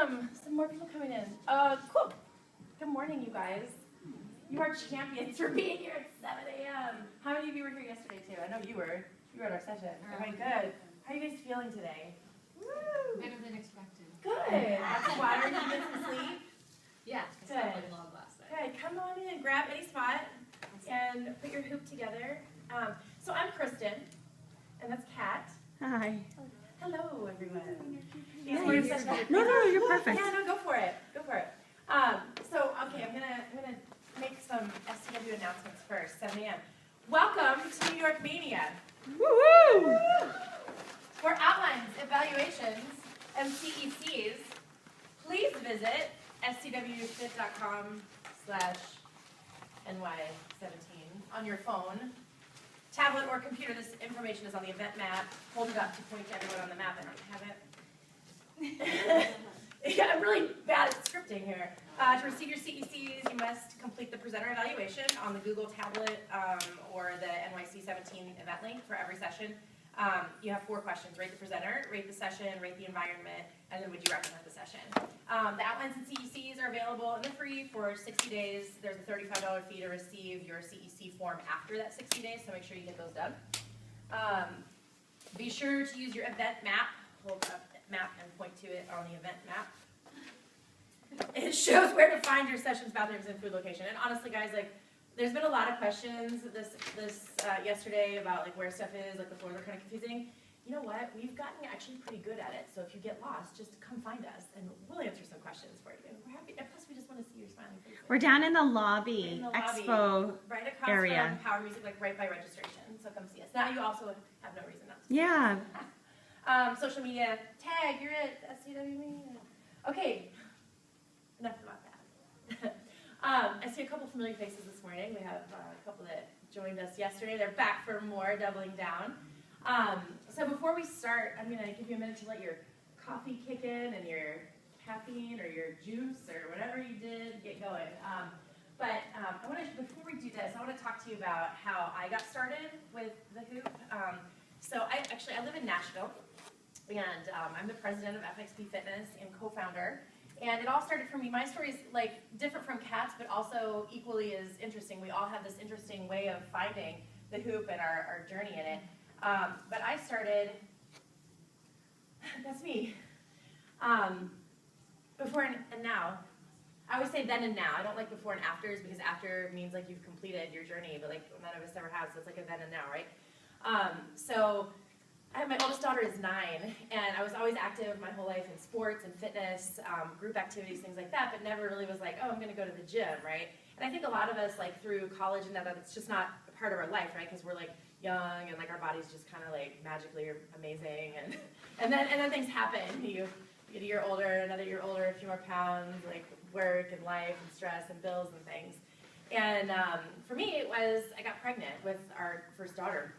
Some more people coming in. Cool. Good morning, you guys. You are champions for being here at 7 a.m. How many of you were here yesterday, too? I know you were. You were at our session. Okay, good. How are you guys feeling today? Woo! Better than expected. Good. Have some water. Did you get some sleep? Yeah. I slept like a long last night. Good. Come on in. Grab any spot and put your hoop together. So I'm Kristin, and that's Kat. Hi. Hello, everyone. No, you're perfect. Yeah, no, go for it. Go for it. Okay, I'm gonna make some SCW announcements first. 7 a.m. Welcome to New York Mania. Woo-hoo! For outlines, evaluations, and CECs, please visit scwfit.com/NY17 on your phone, tablet, or computer. This information is on the event map. Hold it up to point to everyone on the map. I don't have it. Yeah, I'm really bad at scripting here. To receive your CECs, you must complete the presenter evaluation on the Google tablet or the NYC 17 event link for every session. You have 4 questions: rate the presenter, rate the session, rate the environment, and then would you recommend the session? The outlines and CECs are available and they're free for 60 days. There's a $35 fee to receive your CEC form after that 60 days, so make sure you get those done. Be sure to use your event map. Hold up the map and point to it on the event map. It shows where to find your sessions, bathrooms, and food location. And honestly, guys, like, there's been a lot of questions yesterday about like where stuff is, like the floors are kind of confusing. You know what? We've gotten actually pretty good at it. So if you get lost, just come find us, and we'll answer some questions for you. We're happy. And plus, we just want to see your smiling faces. We're down in the lobby, Expo right across area. from Power Music, like right by registration. So come see us. Now you also have no reason not to. Yeah. Social media tag. You're at SCW Mania. Okay. Enough about that. I see a couple familiar faces this morning. We have a couple that joined us yesterday. They're back for more, doubling down. So before we start, I'm going to give you a minute to let your coffee kick in and your caffeine or your juice or whatever you did get going. I want to, before we do this, I want to talk to you about how I got started with the hoop. I live in Nashville, and I'm the president of FXP Fitness and co-founder. And it all started for me. My story is like different from Kat's, but also equally as interesting. We all have this interesting way of finding the hoop and our journey in it. But I started, that's me, before and now. I always say then and now. I don't like before and afters because after means like you've completed your journey, but like none of us ever have, so it's like a then and now, right? My oldest daughter is 9, and I was always active my whole life in sports and fitness, group activities, things like that, but never really was like, oh, I'm going to go to the gym, right? And I think a lot of us, like through college and that, it's just not a part of our life, right? Because we're like young and like our bodies just kind of like magically are amazing, and then things happen. You get a year older, another year older, a few more pounds, like work and life and stress and bills and things. And for me, it was I got pregnant with our first daughter.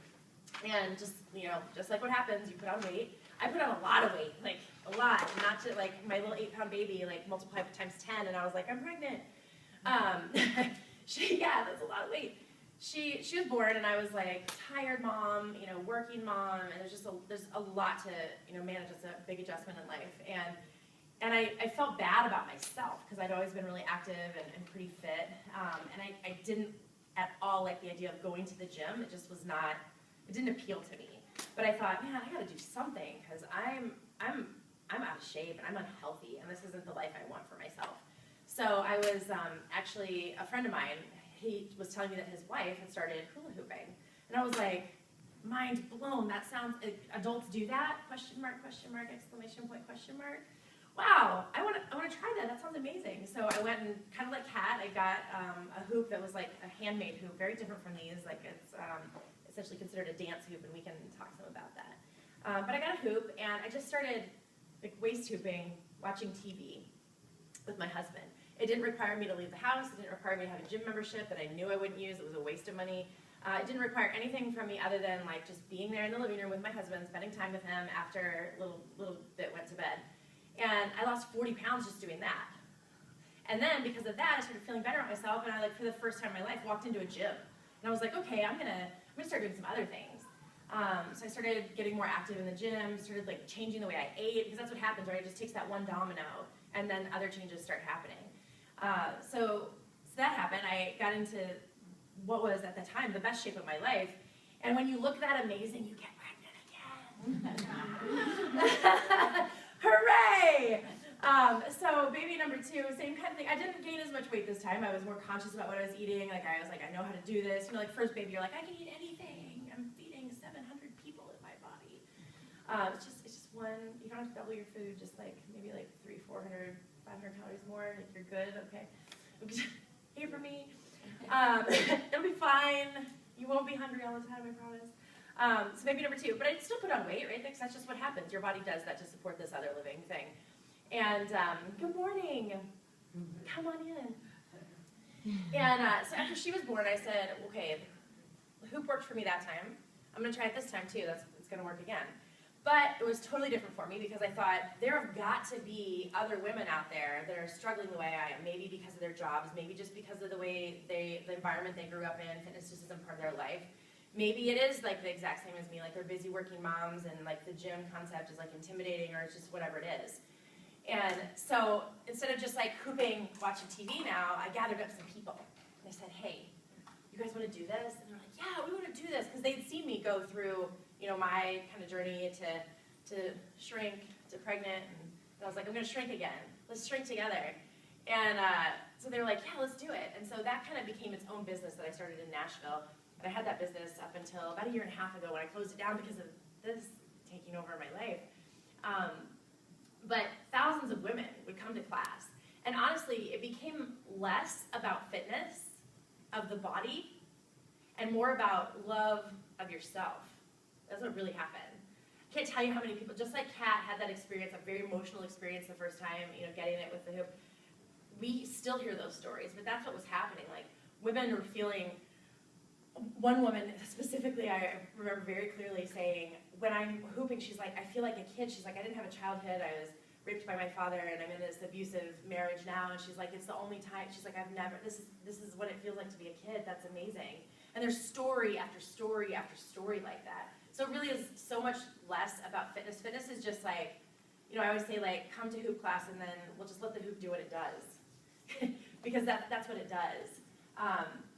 And just like what happens, you put on weight. I put on a lot of weight, like a lot, not to like my little 8-pound baby, like multiply times 10, and I was like, I'm pregnant. That's a lot of weight. She was born, and I was like tired mom, working mom, and there's a lot to manage. It's a big adjustment in life, and I felt bad about myself because I'd always been really active and pretty fit, and I didn't at all like the idea of going to the gym. It just was not. It didn't appeal to me, but I thought, man, I got to do something because I'm out of shape and I'm unhealthy, and this isn't the life I want for myself. So I was actually a friend of mine. He was telling me that his wife had started hula hooping, and I was like, mind blown. That sounds adults do that? Question mark, exclamation point, question mark. Wow, I want to try that. That sounds amazing. So I went and kind of like Kat, I got a hoop that was like a handmade hoop, very different from these. Like it's essentially considered a dance hoop, and we can talk some about that. But I got a hoop, and I just started like waist hooping, watching TV with my husband. It didn't require me to leave the house. It didn't require me to have a gym membership that I knew I wouldn't use. It was a waste of money. It didn't require anything from me other than like just being there in the living room with my husband, spending time with him after a little bit went to bed. And I lost 40 pounds just doing that. And then because of that, I started feeling better about myself, and I for the first time in my life, walked into a gym. And I was like, okay, I'm gonna start doing some other things. So I started getting more active in the gym, started like changing the way I ate, because that's what happens, right? It just takes that one domino, and then other changes start happening. So that happened. I got into what was at the time the best shape of my life, and when you look that amazing, you get pregnant again. Hooray! So baby number 2, same kind of thing. I didn't gain as much weight this time. I was more conscious about what I was eating. Like I was like, I know how to do this. You know, like first baby, you're like, I can eat anything. I'm feeding 700 people in my body. It's just one. You don't have to double your food. Just like maybe like 300, 400, 500 calories more. Like you're good. Okay. Hey for me. It'll be fine. You won't be hungry all the time, I promise. So baby number 2, but I still put on weight, right? Because that's just what happens. Your body does that to support this other living thing. And good morning. Come on in. And so after she was born, I said, okay, the hoop worked for me that time. I'm going to try it this time too. It's going to work again. But it was totally different for me because I thought there have got to be other women out there that are struggling the way I am, maybe because of their jobs, maybe just because of the way the environment they grew up in, fitness just isn't part of their life. Maybe it is like the exact same as me, like they're busy working moms and like the gym concept is like intimidating or it's just whatever it is. And so instead of just like hooping, watching TV now, I gathered up some people. And I said, hey, you guys want to do this? And they're like, yeah, we want to do this. Because they'd seen me go through, you know, my kind of journey to shrink, to pregnant. And I was like, I'm going to shrink again. Let's shrink together. And so they were like, yeah, let's do it. And so that kind of became its own business that I started in Nashville. And I had that business up until about 1.5 years ago when I closed it down because of this taking over my life. But thousands of women would come to class. And honestly, it became less about fitness of the body and more about love of yourself. That's what really happened. I can't tell you how many people, just like Kat had that experience, a very emotional experience the first time, you know, getting it with the hoop. We still hear those stories, but that's what was happening. Like, women were feeling, one woman specifically, I remember very clearly saying, when I'm hooping, she's like, I feel like a kid. She's like, I didn't have a childhood. I was raped by my father, and I'm in this abusive marriage now. And she's like, it's the only time. She's like, I've never. This is what it feels like to be a kid. That's amazing. And there's story after story after story like that. So it really is so much less about fitness. Fitness is just like, you know, I always say like, come to hoop class, and then we'll just let the hoop do what it does, because that's what it does.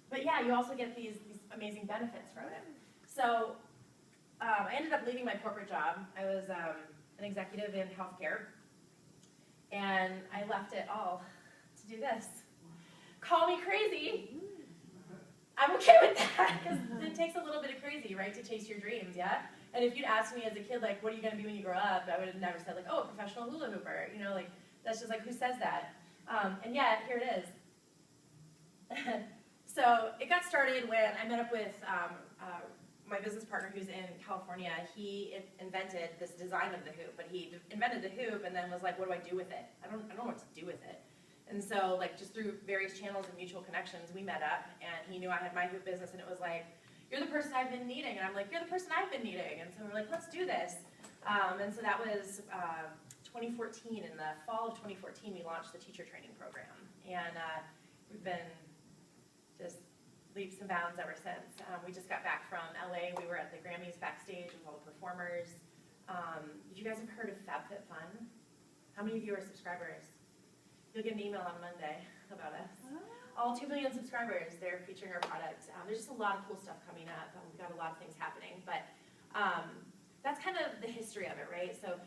But yeah, you also get these amazing benefits from it. So. I ended up leaving my corporate job. I was an executive in healthcare, and I left it all to do this. Call me crazy. I'm okay with that, because it takes a little bit of crazy, right, to chase your dreams, yeah? And if you'd asked me as a kid, like, what are you going to be when you grow up, I would have never said, like, oh, a professional hula hooper. You know, like, that's just like, who says that? And yet, here it is. So it got started when I met up with my business partner who's in California. He invented this design of the hoop, but he invented the hoop and then was like, what do I do with it? I don't know what to do with it. And so like just through various channels and mutual connections, we met up, and he knew I had my hoop business, and it was like, you're the person I've been needing. And I'm like, you're the person I've been needing. And so we're like, let's do this. And so that was 2014. In the fall of 2014, we launched the teacher training program. And we've been just leaps and bounds ever since. We just got back from LA. We were at the Grammys backstage with all the performers. You guys have heard of FabFitFun? How many of you are subscribers? You'll get an email on Monday about us. All 2 million subscribers, they're featuring our product. There's just a lot of cool stuff coming up. We've got a lot of things happening, but that's kind of the history of it, right? So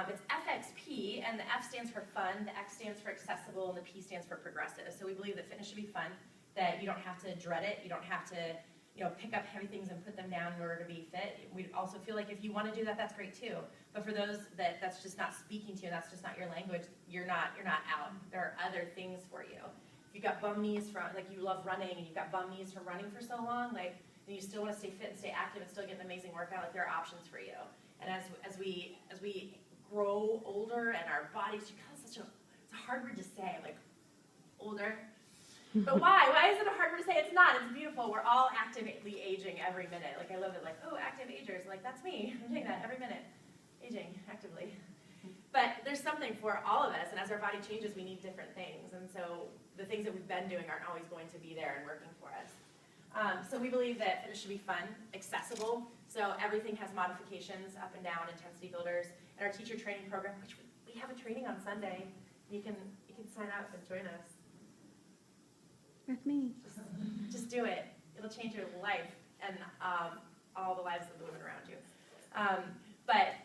it's FXP, and the F stands for fun, the X stands for accessible, and the P stands for progressive. So we believe that fitness should be fun, that you don't have to dread it, you don't have to, you know, pick up heavy things and put them down in order to be fit. We also feel like if you want to do that, that's great too. But for those that's just not speaking to you, that's just not your language, you're not out. There are other things for you. If you've got bum knees from, like you love running and you've got bum knees from running for so long, like, and you still want to stay fit and stay active and still get an amazing workout, like there are options for you. And as we grow older and our bodies become it's a hard word to say, like older. But why? Why is it a hard word to say? It's not. It's beautiful. We're all actively aging every minute. Like, I love it. Like, oh, active agers. Like, that's me. I'm doing that every minute. Aging actively. But there's something for all of us. And as our body changes, we need different things. And so the things that we've been doing aren't always going to be there and working for us. So we believe that fitness should be fun, accessible. So everything has modifications, up and down, intensity builders. And our teacher training program, which we have a training on Sunday. You can sign up and join us. With me. Just do it. It'll change your life and all the lives of the women around you. But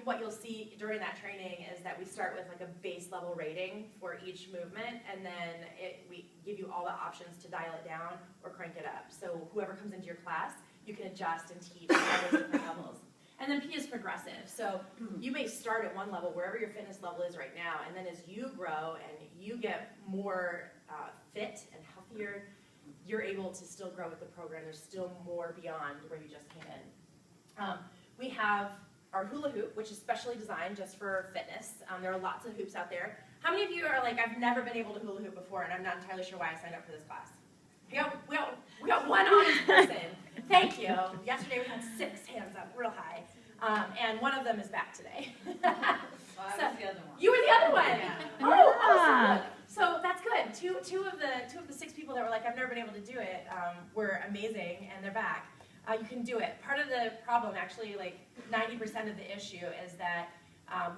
what you'll see during that training is that we start with like a base level rating for each movement, and then we give you all the options to dial it down or crank it up. So whoever comes into your class, you can adjust and teach all those different levels. And then P is progressive. So you may start at one level, wherever your fitness level is right now, and then as you grow and you get more fit and healthier, you're able to still grow with the program. There's still more beyond where you just came in. We have our hula hoop, which is specially designed just for fitness. There are lots of hoops out there. How many of you are like, I've never been able to hula hoop before, and I'm not entirely sure why I signed up for this class? We got one honest person. Thank you. Yesterday we had 6 hands up real high, and one of them is back today. Well, I was the other one. You were the other one. Yeah. Oh, awesome. So that's good. Two of the 6 people that were like, I've never been able to do it, were amazing, and they're back. You can do it. Part of the problem, actually, like 90% of the issue, is that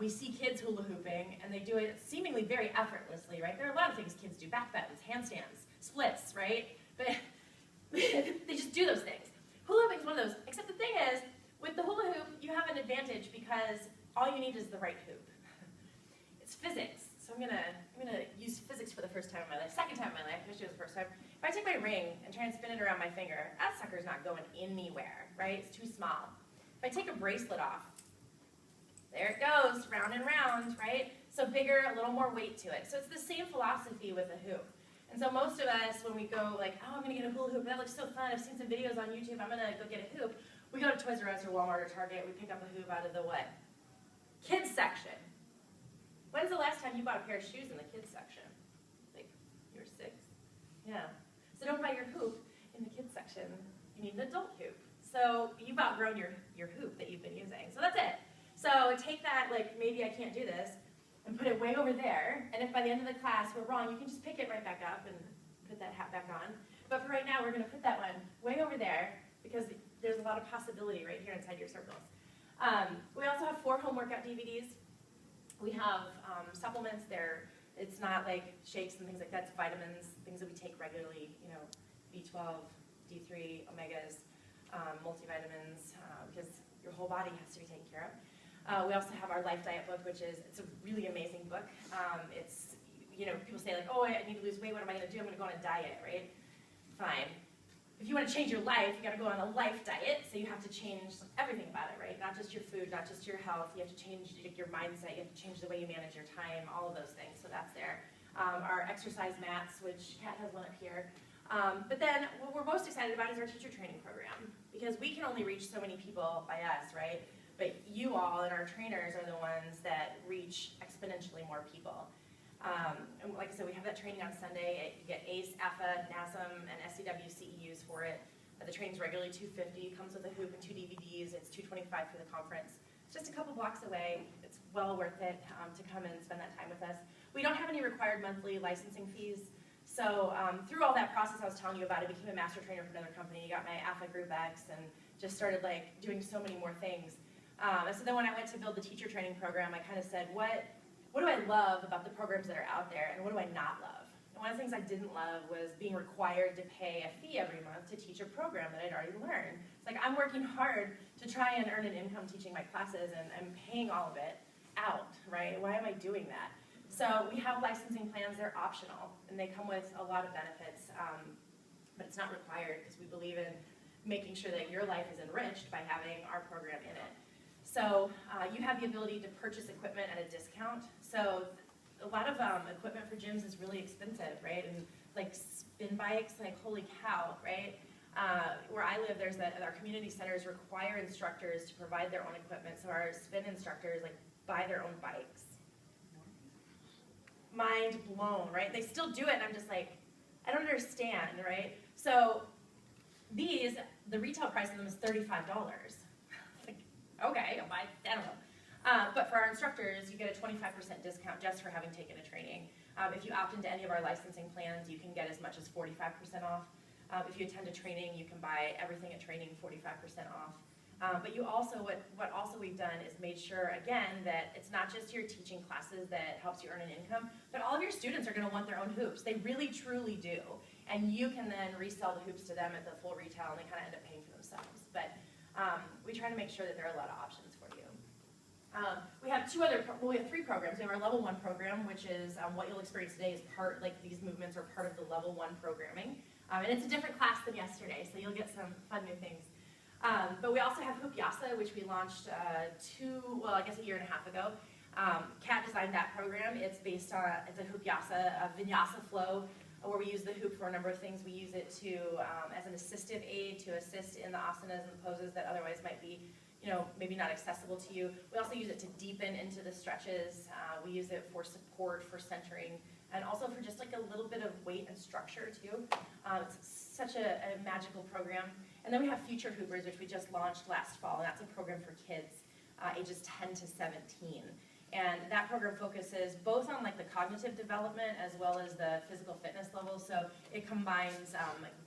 we see kids hula hooping, and they do it seemingly very effortlessly, right? There are a lot of things kids do: back bends, handstands, splits, right? But they just do those things. Hula hooping is one of those. Except the thing is, with the hula hoop, you have an advantage because all you need is the right hoop. It's physics. So I'm gonna use physics for the first time in my life. Second time in my life. I wish it was the first time. If I take my ring and try and spin it around my finger, that sucker's not going anywhere, right? It's too small. If I take a bracelet off, there it goes, round and round, right? So bigger, a little more weight to it. So it's the same philosophy with a hoop. And so most of us, when we go like, oh, I'm gonna get a hula hoop, that looks so fun, I've seen some videos on YouTube, I'm gonna go get a hoop. We go to Toys R Us or Walmart or Target, we pick up a hoop out of the what? Kids section. When's the last time you bought a pair of shoes in the kids section? Like, you were 6? Yeah. So don't buy your hoop in the kids section. You need an adult hoop. So you've outgrown your hoop that you've been using. So that's it. So take that, like, maybe I can't do this, and put it way over there. And if by the end of the class we're wrong, you can just pick it right back up and put that hat back on. But for right now, we're going to put that one way over there because there's a lot of possibility right here inside your circles. We also have 4 home workout DVDs. We have supplements. It's not like shakes and things like that. It's vitamins, things that we take regularly, you know, B12, D3, omegas, multivitamins, because your whole body has to be taken care of. We also have our Life Diet book, it's a really amazing book. It's, you know, people say like, oh, I need to lose weight, what am I going to do? I'm going to go on a diet, right? Fine. If you want to change your life, you got to go on a life diet, so you have to change everything about it, right? Not just your food, not just your health. You have to change your mindset. You have to change the way you manage your time, all of those things. So that's there. Our exercise mats, which Kat has one up here. But then what we're most excited about is our teacher training program, because we can only reach so many people by us, right? But you all and our trainers are the ones that reach exponentially more people. And like I said, we have that training on Sunday. You get ACE, AFA, NASM, and SCW CEUs for it. The training's regularly $250. Comes with a hoop and 2 DVDs. It's $225 for the conference. It's just a couple blocks away. It's well worth it to come and spend that time with us. We don't have any required monthly licensing fees. So through all that process I was telling you about, I became a master trainer for another company. Got my AFA Group X and just started like doing so many more things. And so then when I went to build the teacher training program, I kind of said, what do I love about the programs that are out there, and what do I not love? And one of the things I didn't love was being required to pay a fee every month to teach a program that I'd already learned. It's like I'm working hard to try and earn an income teaching my classes, and I'm paying all of it out, right? Why am I doing that? So we have licensing plans. They're optional, and they come with a lot of benefits, but it's not required because we believe in making sure that your life is enriched by having our program in it. So you have the ability to purchase equipment at a discount. So a lot of equipment for gyms is really expensive, right? And like spin bikes, like holy cow, right? Where I live, our community centers require instructors to provide their own equipment. So our spin instructors like buy their own bikes. Mind blown, right? They still do it, and I'm just like, I don't understand, right? So these, the retail price of them is $35. Okay, I'll buy, I don't know. But for our instructors, you get a 25% discount just for having taken a training. If you opt into any of our licensing plans, you can get as much as 45% off. If you attend a training, you can buy everything at training 45% off. But you also, what also we've done is made sure, again, that it's not just your teaching classes that helps you earn an income, but all of your students are going to want their own hoops. They really, truly do. And you can then resell the hoops to them at the full retail, and they kind of end up paying for themselves. But we try to make sure that there are a lot of options for you. We have we have 3 programs. We have our level 1 program, which is what you'll experience today is part, like these movements are part of the level 1 programming. And it's a different class than yesterday, so you'll get some fun new things. But we also have Hoopyasa, which we launched a year and a half ago. Kat designed that program. It's based on, it's a Hoopyasa, a vinyasa flow, where we use the hoop for a number of things. We use it to, as an assistive aid to assist in the asanas and the poses that otherwise might be, maybe not accessible to you. We also use it to deepen into the stretches. We use it for support, for centering, and also for just like a little bit of weight and structure too. It's such a magical program. And then we have Future Hoopers, which we just launched last fall, and that's a program for kids ages 10 to 17. And that program focuses both on like the cognitive development as well as the physical fitness level. So it combines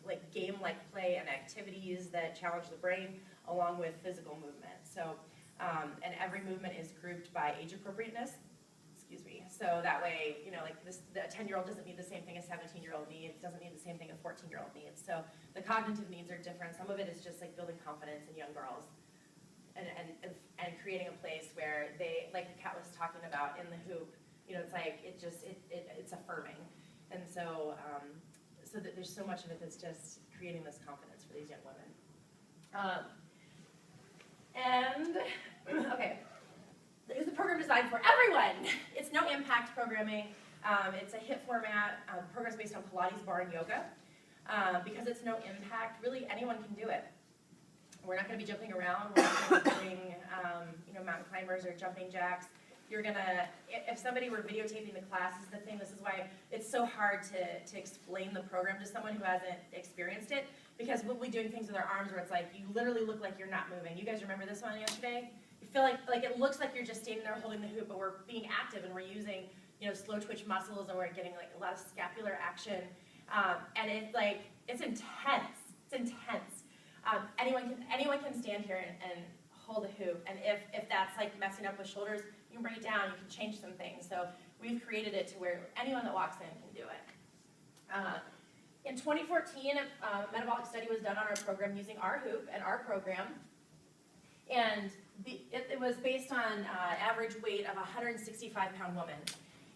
like game-like play and activities that challenge the brain along with physical movement. So, and every movement is grouped by age appropriateness. Excuse me. So that way, the 10-year-old doesn't need the same thing a 17-year-old needs, doesn't need the same thing a 14-year-old needs. So the cognitive needs are different. Some of it is just like building confidence in young girls and creating a place where they, like Kat was talking about in the hoop, it's like, it's affirming. And so, so that there's so much of it that's just creating this confidence for these young women. Okay. It's a program designed for everyone. It's no impact programming. It's a HIIT format. The program's based on Pilates, bar, and yoga. Because it's no impact, really anyone can do it. We're not going to be jumping around. We're not going to be doing mountain climbers or jumping jacks. You're going to, if somebody were videotaping the class, this is why it's so hard to explain the program to someone who hasn't experienced it, because we'll be doing things with our arms where it's like, you literally look like you're not moving. You guys remember this one yesterday? You feel like it looks like you're just standing there holding the hoop, but we're being active and we're using, slow twitch muscles, and we're getting like a lot of scapular action. And it's intense. It's intense. Anyone can stand here and hold a hoop, and if that's like messing up with shoulders, you can bring it down, you can change some things. So we've created it to where anyone that walks in can do it. In 2014, a metabolic study was done on our program using our hoop and our program, and it was based on average weight of a 165-pound woman.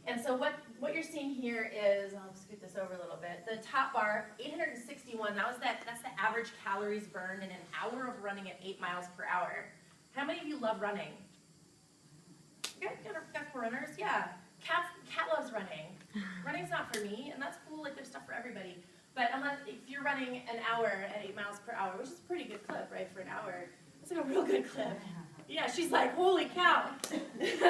And so what you're seeing here is, I'll scoot this over a little bit, the top bar, 861, that's the average calories burned in an hour of running at 8 miles per hour. How many of you love running? Got 4 runners? Yeah. Kat loves running. Running's not for me, and that's cool, like there's stuff for everybody. But if you're running an hour at 8 miles per hour, which is a pretty good clip, right, for an hour, that's like a real good clip. Yeah, she's like, holy cow. She's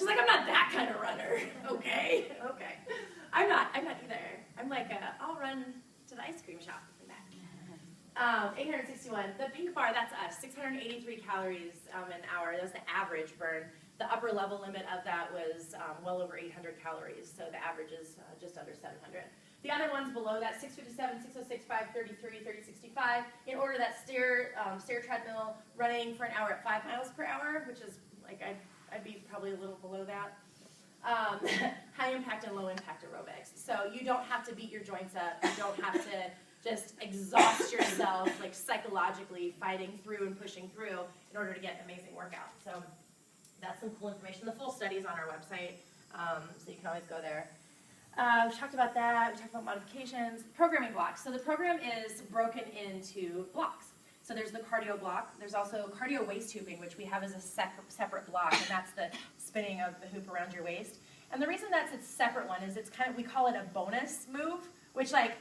like, I'm not that kind of runner. Okay. I'm not either. I'm like, I'll run to the ice cream shop and back. 861. The pink bar, that's us. 683 calories an hour. That's the average burn. The upper level limit of that was well over 800 calories. So the average is just under 700. The other ones below that, 657, 606, 533, 3065. In order, that stair treadmill running for an hour at 5 miles per hour, which is like, I'd be probably a little below that. High impact and low impact aerobics. So you don't have to beat your joints up. You don't have to just exhaust yourself like psychologically fighting through and pushing through in order to get an amazing workout. So that's some cool information. The full study is on our website, so you can always go there. We talked about that. We talked about modifications. Programming blocks. So the program is broken into blocks. So there's the cardio block. There's also cardio waist hooping, which we have as a separate block, and that's the spinning of the hoop around your waist. And the reason that's a separate one is we call it a bonus move, which what?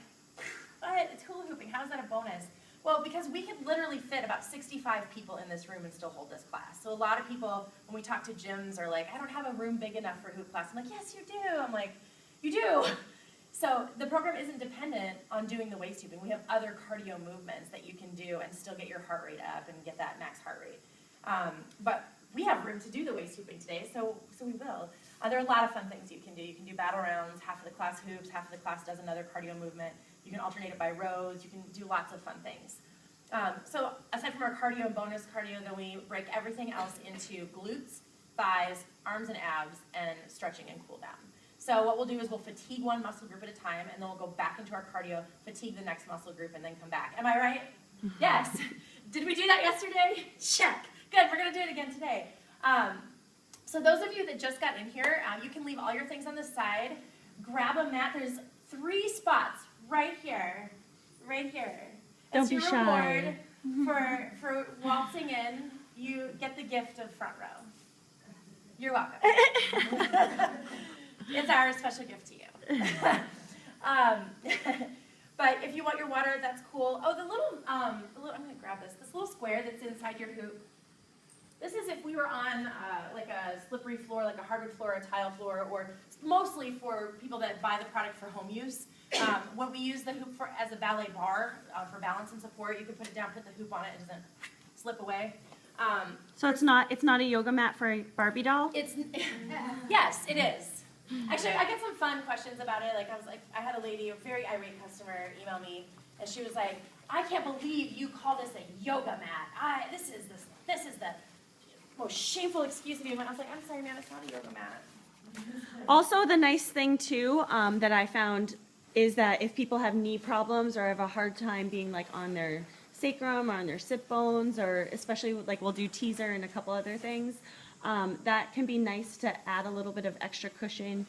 It's hula hooping. How is that a bonus? Well, because we could literally fit about 65 people in this room and still hold this class. So a lot of people, when we talk to gyms, are like, I don't have a room big enough for hoop class. I'm like, yes, you do. I'm like, you do. So the program isn't dependent on doing the waist tubing. We have other cardio movements that you can do and still get your heart rate up and get that max heart rate. But we have room to do the waist tubing today, so we will. There are a lot of fun things you can do. You can do battle rounds, half of the class hoops, half of the class does another cardio movement. You can alternate it by rows. You can do lots of fun things. So aside from our cardio and bonus cardio, then we break everything else into glutes, thighs, arms and abs, and stretching and cool down. So what we'll do is we'll fatigue one muscle group at a time, and then we'll go back into our cardio, fatigue the next muscle group, and then come back. Am I right? Yes. Did we do that yesterday? Check. Good. We're going to do it again today. So those of you that just got in here, you can leave all your things on the side. Grab a mat. There's 3 spots right here. Right here. Don't As be your shy. reward for waltzing in, you get the gift of front row. You're welcome. It's our special gift to you. But if you want your water, that's cool. Oh, the little I'm going to grab this. This little square that's inside your hoop. This is if we were on like a slippery floor, like a hardwood floor, a tile floor, or mostly for people that buy the product for home use. When we use the hoop as a ballet bar for balance and support, you can put it down, put the hoop on it, it doesn't slip away. So it's not a yoga mat for a Barbie doll? It's yes, it is. Actually, I get some fun questions about it. I had a lady, a very irate customer, email me, and she was like, "I can't believe you call this a yoga mat. This is the most shameful excuse of you." I was like, "I'm sorry, man, it's not a yoga mat." Also, the nice thing too that I found is that if people have knee problems or have a hard time being like on their sacrum or on their sit bones, or especially like we'll do teaser and a couple other things, that can be nice to add a little bit of extra cushion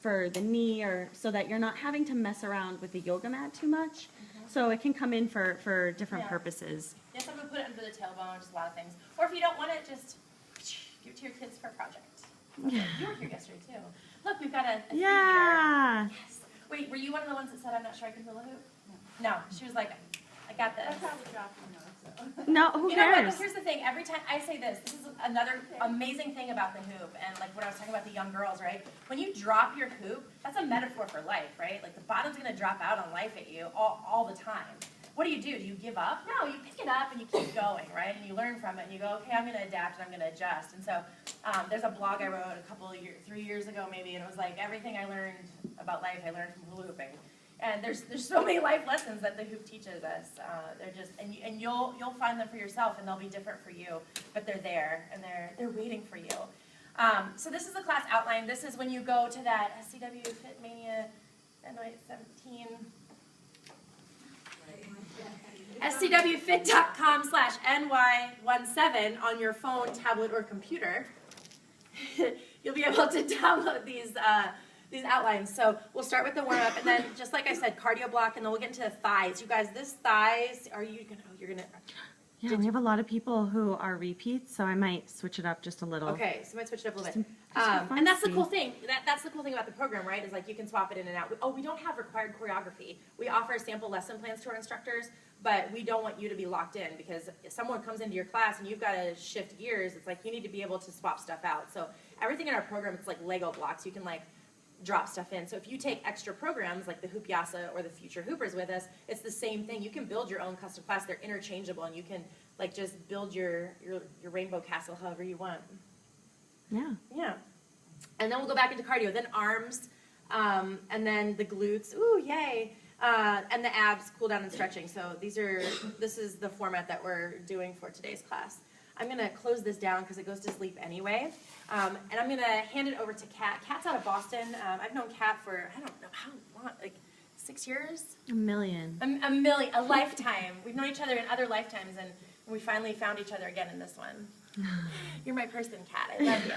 for the knee, or so that you're not having to mess around with the yoga mat too much. So it can come in for different purposes. Yes, I'm going to put it under the tailbone, just a lot of things. Or if you don't want it, just give it to your kids for a project. Okay. You were here yesterday too. Look, we've got a hoop Yeah. here. Yes. Wait, were you one of the ones that said, "I'm not sure I can fill a hoop"? No. She was like, "I got this." That's probably dropping notes. No, who You know what? cares? Here's the thing. Every time I say this is another amazing thing about the hoop, and like what I was talking about the young girls, right? When you drop your hoop, that's a metaphor for life, right? Like the bottom's going to drop out on life at you all the time. What do? Do you give up? No, you pick it up and you keep going, right? And you learn from it, and you go, okay, I'm going to adapt and I'm going to adjust. And so there's a blog I wrote 3 years ago maybe, and it was like everything I learned about life I learned from hula hooping. And there's so many life lessons that the hoop teaches us. They're just and you'll find them for yourself, and they'll be different for you, but they're there and they're waiting for you. So this is the class outline. This is when you go to that SCW Fit Mania NYC 17. scwfit.com/ny17 on your phone, tablet, or computer. You'll be able to download these outlines. So we'll start with the warm-up, and then just like I said, cardio block, and then we'll get into the thighs. You guys, this thighs, you're gonna. Yeah, we have a lot of people who are repeats, so I might switch it up just a little. Okay, so I might switch it up a little bit. Just And that's the cool thing. That's the cool thing about the program, right? Is like you can swap it in and out. We don't have required choreography. We offer sample lesson plans to our instructors, but we don't want you to be locked in, because if someone comes into your class and you've got to shift gears, it's like you need to be able to swap stuff out. So everything in our program, it's like Lego blocks. You can like drop stuff in. So if you take extra programs like the Hoopyasa or the Future Hoopers with us, it's the same thing. You can build your own custom class. They're interchangeable, and you can like just build your rainbow castle however you want. Yeah. Yeah. And then we'll go back into cardio, then arms, and then the glutes. Ooh, yay. And the abs, cool down and stretching. So this is the format that we're doing for today's class. I'm going to close this down because it goes to sleep anyway. And I'm going to hand it over to Kat. Kat's out of Boston. I've known Kat for, I don't know how long, like 6 years? A million. A lifetime. We've known each other in other lifetimes, and we finally found each other again in this one. You're my person, Kat. I love you.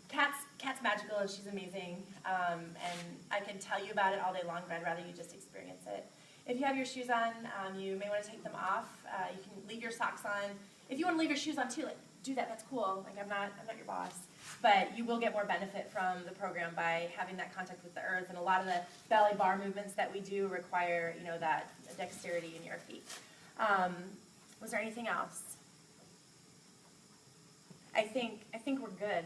Kat's magical, and she's amazing. And I can tell you about it all day long, but I'd rather you just experience it. If you have your shoes on, you may want to take them off. You can leave your socks on. If you want to leave your shoes on too, like do that. That's cool. Like I'm not your boss, but you will get more benefit from the program by having that contact with the earth. And a lot of the ballet bar movements that we do require, that dexterity in your feet. Was there anything else? I think we're good.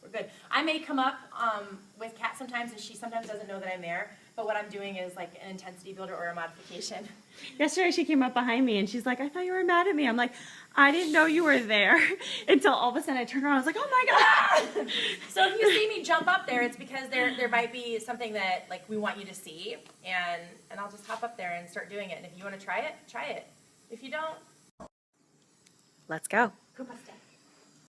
We're good. I may come up with Kat sometimes, and she sometimes doesn't know that I'm there. But what I'm doing is like an intensity builder or a modification. Yesterday she came up behind me and she's like, I thought you were mad at me. I'm like, I didn't know you were there until all of a sudden I turned around. I was like, oh my God. So if you see me jump up there, it's because there might be something that like we want you to see, and I'll just hop up there and start doing it. And if you want to try it, try it. If you don't, Let's go. coupe a step.